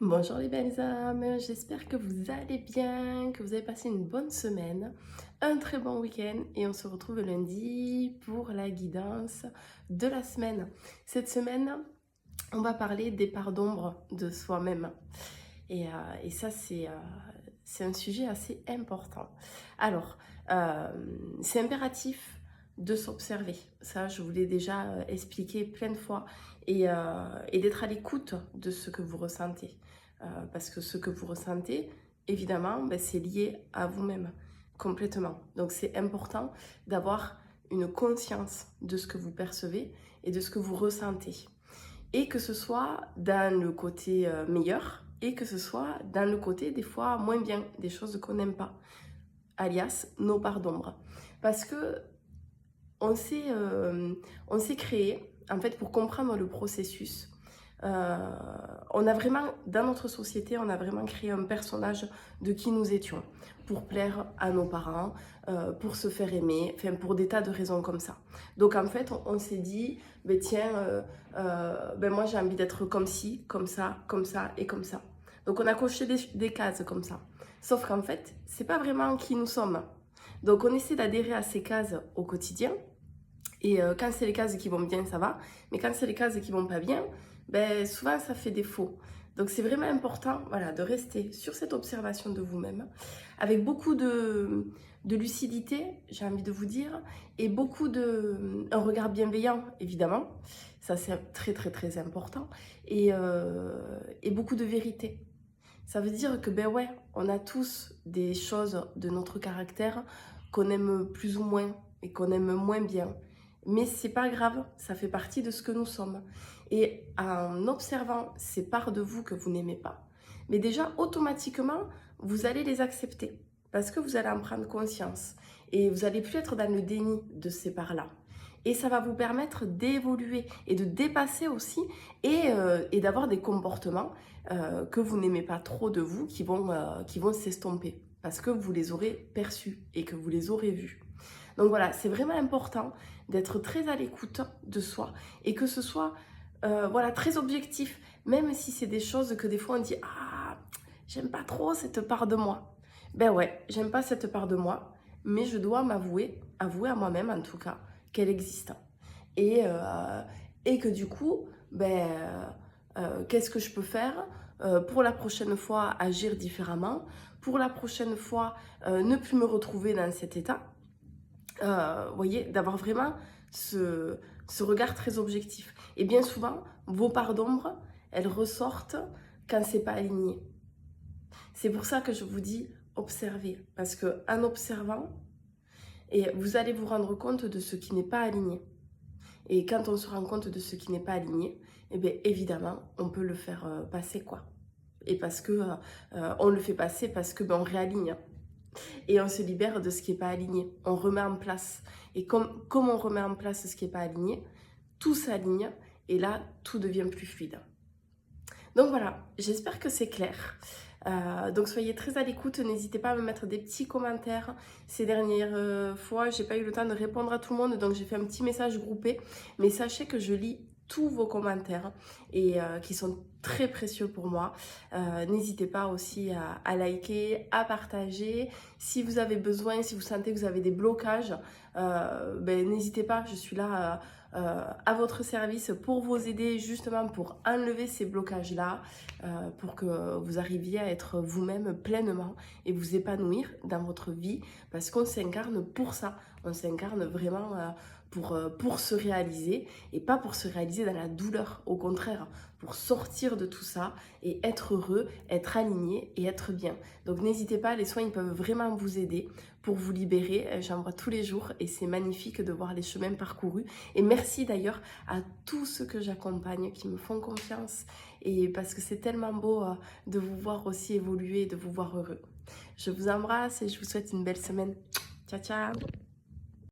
Bonjour les belles âmes, j'espère que vous allez bien, que vous avez passé une bonne semaine, un très bon week-end et on se retrouve lundi pour la guidance de la semaine. Cette semaine, on va parler des parts d'ombre de soi-même et ça c'est un sujet assez important. Alors, c'est impératif de s'observer, ça je vous l'ai déjà expliqué plein de fois et d'être à l'écoute de ce que vous ressentez. Parce que ce que vous ressentez, évidemment, ben, c'est lié à vous-même, complètement. Donc c'est important d'avoir une conscience de ce que vous percevez et de ce que vous ressentez. Et que ce soit dans le côté meilleur et que ce soit dans le côté des fois moins bien, des choses qu'on n'aime pas, alias nos parts d'ombre. Parce que on s'est créé, en fait, pour comprendre le processus. On a vraiment, dans notre société, on a vraiment créé un personnage de qui nous étions, pour plaire à nos parents, pour se faire aimer, enfin pour des tas de raisons comme ça. Donc en fait, on s'est dit, ben tiens, ben moi j'ai envie d'être comme ci, comme ça et comme ça. Donc on a coché des cases comme ça. Sauf qu'en fait, c'est pas vraiment qui nous sommes. Donc on essaie d'adhérer à ces cases au quotidien. Et quand c'est les cases qui vont bien, ça va. Mais quand c'est les cases qui vont pas bien, ben, souvent ça fait défaut. Donc c'est vraiment important, voilà, de rester sur cette observation de vous-même, avec beaucoup de lucidité, j'ai envie de vous dire, et un regard bienveillant, évidemment. Ça c'est très très très important. Et beaucoup de vérité. Ça veut dire que, ben ouais, on a tous des choses de notre caractère qu'on aime plus ou moins et qu'on aime moins bien. Mais c'est pas grave, ça fait partie de ce que nous sommes. Et en observant ces parts de vous que vous n'aimez pas, mais déjà automatiquement, vous allez les accepter parce que vous allez en prendre conscience et vous allez plus être dans le déni de ces parts-là. Et ça va vous permettre d'évoluer et de dépasser aussi et d'avoir des comportements que vous n'aimez pas trop de vous qui vont s'estomper parce que vous les aurez perçus et que vous les aurez vus. Donc voilà, c'est vraiment important d'être très à l'écoute de soi et que ce soit voilà, très objectif, même si c'est des choses que des fois on dit « Ah, j'aime pas trop cette part de moi ». Ben ouais, j'aime pas cette part de moi, mais je dois avouer à moi-même en tout cas, qu'elle existe. Et, euh, et que du coup, ben, qu'est-ce que je peux faire pour la prochaine fois agir différemment, pour la prochaine fois ne plus me retrouver dans cet état. Vous voyez, d'avoir vraiment ce regard très objectif. Et bien souvent, vos parts d'ombre, elles ressortent quand c'est pas aligné. C'est pour ça que je vous dis observez, parce que en observant, et vous allez vous rendre compte de ce qui n'est pas aligné. Et quand on se rend compte de ce qui n'est pas aligné, eh bien évidemment, on peut le faire passer quoi. Et parce que on le fait passer parce que ben, on réaligne. Et on se libère de ce qui n'est pas aligné. On remet en place. Et comme on remet en place ce qui n'est pas aligné, tout s'aligne et là, tout devient plus fluide. Donc voilà, j'espère que c'est clair. Donc soyez très à l'écoute, n'hésitez pas à me mettre des petits commentaires. Ces dernières fois, j'ai pas eu le temps de répondre à tout le monde, donc j'ai fait un petit message groupé. Mais sachez que je lis tous vos commentaires et qui sont très précieux pour moi. N'hésitez pas aussi à liker, à partager. Si vous avez besoin, si vous sentez que vous avez des blocages, ben, n'hésitez pas, je suis là à votre service pour vous aider justement pour enlever ces blocages-là, pour que vous arriviez à être vous-même pleinement et vous épanouir dans votre vie parce qu'on s'incarne pour ça, on s'incarne vraiment pour se réaliser et pas pour se réaliser dans la douleur, au contraire, pour sortir de tout ça et être heureux, être aligné et être bien. Donc n'hésitez pas, les soins ils peuvent vraiment vous aider pour vous libérer, j'en vois tous les jours et c'est magnifique de voir les chemins parcourus et merci d'ailleurs à tous ceux que j'accompagne qui me font confiance et parce que c'est tellement beau de vous voir aussi évoluer, de vous voir heureux. Je vous embrasse et je vous souhaite une belle semaine. Ciao ciao.